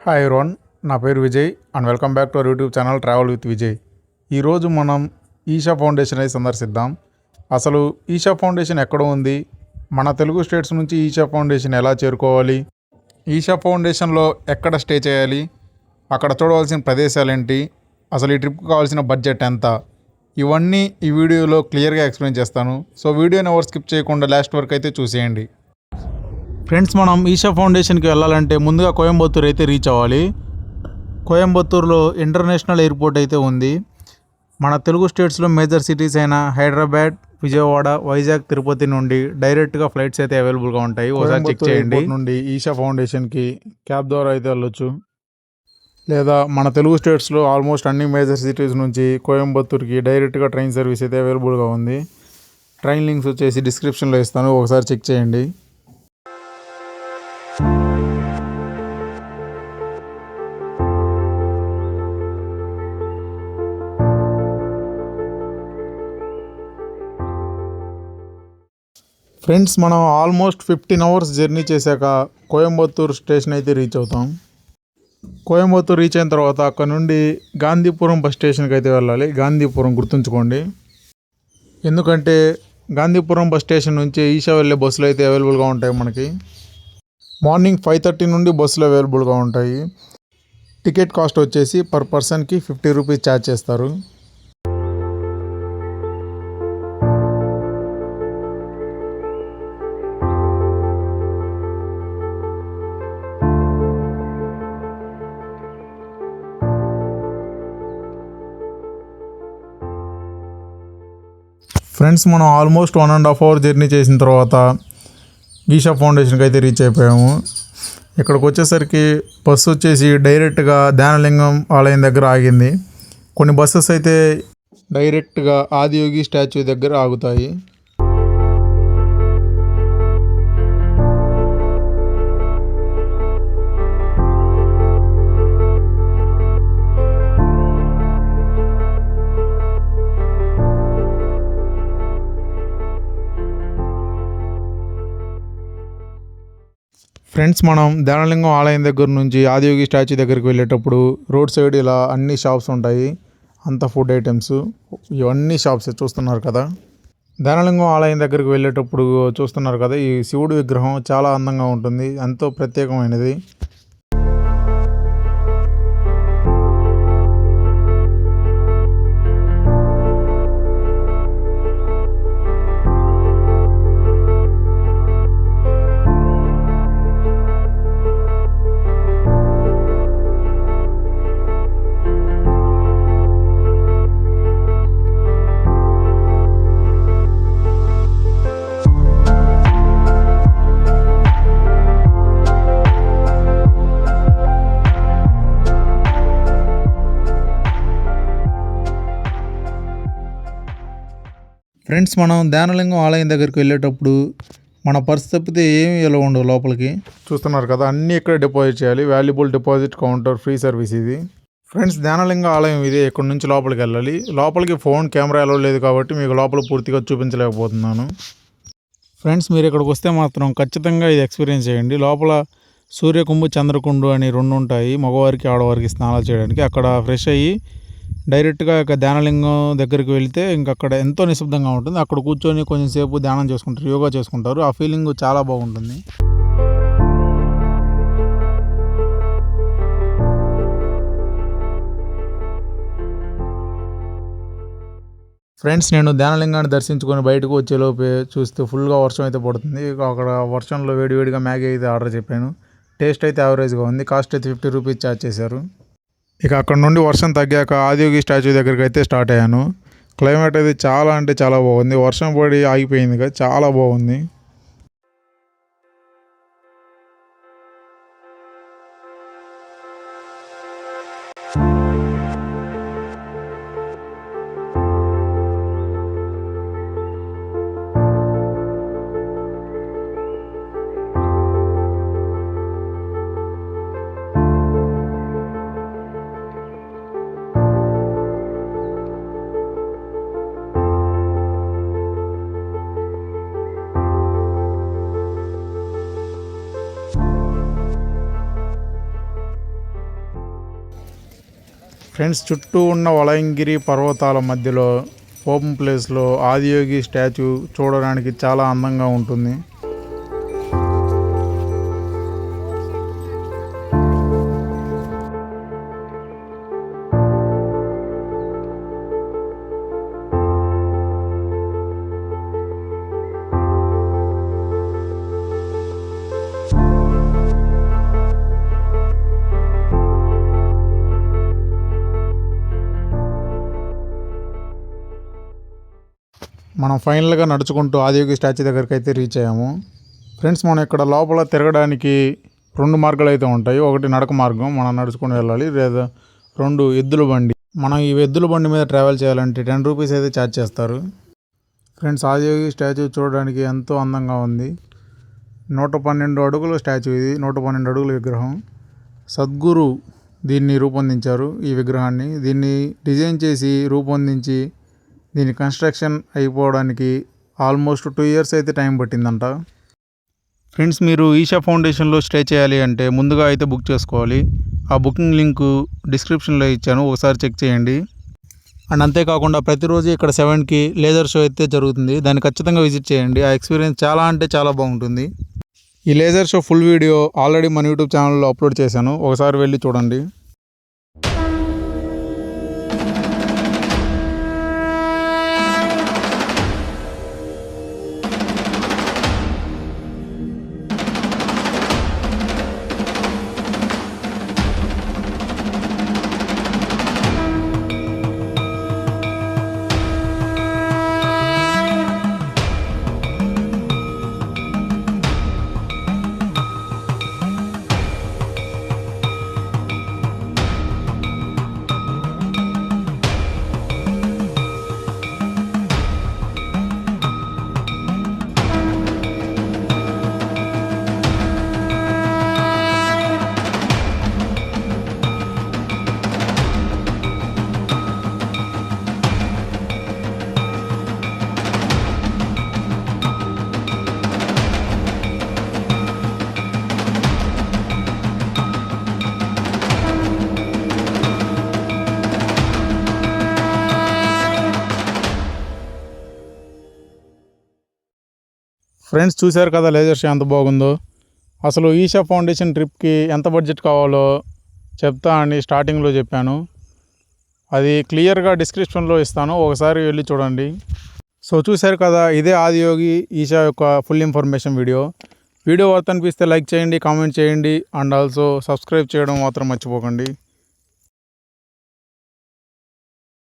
Hi everyone, నా పేరు Vijay and welcome back to our YouTube channel travel with Vijay. ఈరోజు మనం ఈషా ఫౌండేషన్ అయితే సందర్శిద్దాం. అసలు ఈషా ఫౌండేషన్ ఎక్కడ ఉంది, మన తెలుగు స్టేట్స్ నుంచి ఈషా ఫౌండేషన్ ఎలా చేరుకోవాలి, ఈషా ఫౌండేషన్లో ఎక్కడ స్టే చేయాలి, అక్కడ చూడవలసిన ప్రదేశాలు ఏంటి, అసలు ఈ ట్రిప్కి కావాల్సిన బడ్జెట్ ఎంత, ఇవన్నీ ఈ వీడియోలో క్లియర్గా ఎక్స్ప్లెయిన్ చేస్తాను. సో వీడియోని ఎవరు స్కిప్ చేయకుండా లాస్ట్ వరకు అయితే చూసేయండి. ఫ్రెండ్స్, మనం ఈషా ఫౌండేషన్కి వెళ్ళాలంటే ముందుగా కోయంబత్తూర్ అయితే రీచ్ అవ్వాలి. కోయంబత్తూర్లో ఇంటర్నేషనల్ ఎయిర్పోర్ట్ అయితే ఉంది. మన తెలుగు స్టేట్స్లో మేజర్ సిటీస్ అయిన హైదరాబాద్, విజయవాడ, వైజాగ్, తిరుపతి నుండి డైరెక్ట్గా ఫ్లైట్స్ అయితే అవైలబుల్గా ఉంటాయి. ఒకసారి చెక్ చేయండి. నుండి ఈషా ఫౌండేషన్కి క్యాబ్ ద్వారా అయితే వెళ్ళొచ్చు, లేదా మన తెలుగు స్టేట్స్లో ఆల్మోస్ట్ అన్ని మేజర్ సిటీస్ నుంచి కోయంబత్తూర్కి డైరెక్ట్గా ట్రైన్ సర్వీస్ అయితే అవైలబుల్గా ఉంది. ట్రైన్ లింక్స్ వచ్చేసి డిస్క్రిప్షన్లో ఇస్తాను, ఒకసారి చెక్ చేయండి. ఫ్రెండ్స్, మనం ఆల్మోస్ట్ 15 hours జర్నీ చేశాక కోయంబత్తూర్ స్టేషన్ అయితే రీచ్ అవుతాం. కోయంబత్తూర్ రీచ్ అయిన తర్వాత అక్కడ నుండి గాంధీపురం బస్ స్టేషన్కి అయితే వెళ్ళాలి. గాంధీపురం గుర్తుంచుకోండి, ఎందుకంటే గాంధీపురం బస్ స్టేషన్ నుంచి ఈషా వెళ్ళే బస్సులు అయితే అవైలబుల్గా ఉంటాయి. మనకి మార్నింగ్ 5:30 నుండి బస్సులు అవైలబుల్గా ఉంటాయి. టికెట్ కాస్ట్ వచ్చేసి పర్ పర్సన్కి 50 రూపీస్ ఛార్జ్ చేస్తారు. ఫ్రెండ్స్, మనం ఆల్మోస్ట్ 1.5 hour జర్నీ చేసిన తర్వాత ఈషా ఫౌండేషన్కి అయితే రీచ్ అయిపోయాము. ఇక్కడికి వచ్చేసరికి బస్సు వచ్చేసి డైరెక్ట్గా ధ్యానలింగం ఆలయం దగ్గర ఆగింది. కొన్ని బస్సెస్ అయితే డైరెక్ట్గా ఆదియోగి స్టాచ్యూ దగ్గర ఆగుతాయి. ఫ్రెండ్స్, మనం ధ్యానలింగం ఆలయం దగ్గర నుంచి ఆదియోగి స్టాచ్యూ దగ్గరికి వెళ్ళేటప్పుడు రోడ్ సైడ్ ఇలా అన్ని షాప్స్ ఉంటాయి. అంత ఫుడ్ ఐటమ్స్, ఇవన్నీ షాప్స్ చూస్తున్నారు కదా. ధ్యానలింగం ఆలయం దగ్గరికి వెళ్ళేటప్పుడు చూస్తున్నారు కదా, ఈ శివుడి విగ్రహం చాలా అందంగా ఉంటుంది, ఎంతో ప్రత్యేకమైనది. ఫ్రెండ్స్, మనం ధ్యానలింగం ఆలయం దగ్గరికి వెళ్ళేటప్పుడు మన పర్స్ తప్పితే ఏమి ఎలా ఉండవు లోపలికి. చూస్తున్నారు కదా, అన్నీ ఇక్కడ డిపాజిట్ చేయాలి. Valuable deposit counter, free service ఇది. ఫ్రెండ్స్, ధ్యానలింగ ఆలయం ఇదే. ఇక్కడ నుంచి లోపలికి వెళ్ళాలి. లోపలికి ఫోన్ కెమెరా ఎలా లేదు కాబట్టి మీకు లోపల పూర్తిగా చూపించలేకపోతున్నాను. ఫ్రెండ్స్, మీరు ఇక్కడికి వస్తే మాత్రం ఖచ్చితంగా ఇది ఎక్స్పీరియన్స్ చేయండి. లోపల సూర్యకుంభు, చంద్రకుండు అని 2 ఉంటాయి, మగవారికి ఆడవారికి స్నానాలు చేయడానికి. అక్కడ ఫ్రెష్ అయ్యి డైరెక్ట్గా ఇక ధ్యానలింగం దగ్గరికి వెళ్తే అక్కడ ఎంతో నిశ్శబ్దంగా ఉంటుంది. అక్కడ కూర్చొని కొంచెం సేపు ధ్యానం చేసుకుంటారు, యోగా చేసుకుంటారు. ఆ ఫీలింగ్ చాలా బాగుంటుంది. ఫ్రెండ్స్, నేను ధ్యానలింగాన్ని దర్శించుకొని బయటకు వచ్చేలోపే చూస్తే ఫుల్గా వర్షం అయితే పడుతుంది. అక్కడ వర్షంలో వేడివేడిగా మ్యాగీ అయితే ఆర్డర్ చెప్పాను. టేస్ట్ అయితే యావరేజ్గా ఉంది. కాస్ట్ అయితే 50 రూపీస్ ఛార్జ్ చేశారు. ఇక అక్కడ నుండి వర్షం తగ్గాక ఆదియోగి స్టాచ్యూ దగ్గరికి అయితే స్టార్ట్ అయ్యాను. క్లైమేట్ అయితే చాలా అంటే చాలా బాగుంది. వర్షం పడి ఆగిపోయింది కదా, చాలా బాగుంది. ఫ్రెండ్స్, చుట్టూ ఉన్న వలయంగిరి పర్వతాల మధ్యలో ఓపెన్ ప్లేస్లో ఆదియోగి స్టాచ్యూ చూడడానికి చాలా అందంగా ఉంటుంది. మనం ఫైనల్గా నడుచుకుంటూ ఆదియోగి స్టాచ్యూ దగ్గరికి అయితే రీచ్ అయ్యాము. ఫ్రెండ్స్, మనం ఇక్కడ లోపల తిరగడానికి 2 మార్గాలు అయితే ఉంటాయి. ఒకటి నడక మార్గం, మనం నడుచుకొని వెళ్ళాలి. లేదా 2 ఎద్దుల బండి. మనం ఈ ఎద్దుల బండి మీద ట్రావెల్ చేయాలంటే 10 రూపీస్ అయితే ఛార్జ్ చేస్తారు. ఫ్రెండ్స్, ఆదియోగి స్టాచ్యూ చూడడానికి ఎంతో అందంగా ఉంది. 112 అడుగుల స్టాచ్యూ ఇది. 112 అడుగుల విగ్రహం. సద్గురు దీన్ని రూపొందించారు. ఈ విగ్రహాన్ని దీన్ని డిజైన్ చేసి రూపొందించి దీని కన్స్ట్రక్షన్ అయిపోవడానికి ఆల్మోస్ట్ 2 ఇయర్స్ అయితే టైం పట్టిందంట. ఫ్రెండ్స్, మీరు ఈషా ఫౌండేషన్లో స్టే చేయాలి అంటే ముందుగా అయితే బుక్ చేసుకోవాలి. ఆ బుకింగ్ లింకు డిస్క్రిప్షన్లో ఇచ్చాను, ఒకసారి చెక్ చేయండి. అండ్ అంతేకాకుండా ప్రతిరోజు ఇక్కడ 7కి లేజర్ షో అయితే జరుగుతుంది. దాన్ని ఖచ్చితంగా విజిట్ చేయండి. ఆ ఎక్స్పీరియన్స్ చాలా అంటే చాలా బాగుంటుంది. ఈ laser show full video already మన యూట్యూబ్ ఛానల్లో అప్లోడ్ చేశాను, ఒకసారి వెళ్ళి చూడండి. ఫ్రెండ్స్, చూశారు కదా లేజర్ షో ఎంత బాగుందో. అసలు ఈషా ఫౌండేషన్ ట్రిప్కి ఎంత బడ్జెట్ కావాలో చెప్తా అని స్టార్టింగ్లో చెప్పాను. అది క్లియర్గా డిస్క్రిప్షన్లో ఇస్తాను, ఒకసారి వెళ్ళి చూడండి. సో చూశారు కదా, ఇదే ఆదియోగి ఈషా యొక్క ఫుల్ ఇన్ఫర్మేషన్ వీడియో వర్త్ అనిపిస్తే లైక్ చేయండి, కామెంట్ చేయండి అండ్ ఆల్సో సబ్స్క్రైబ్ చేయడం మాత్రం మర్చిపోకండి.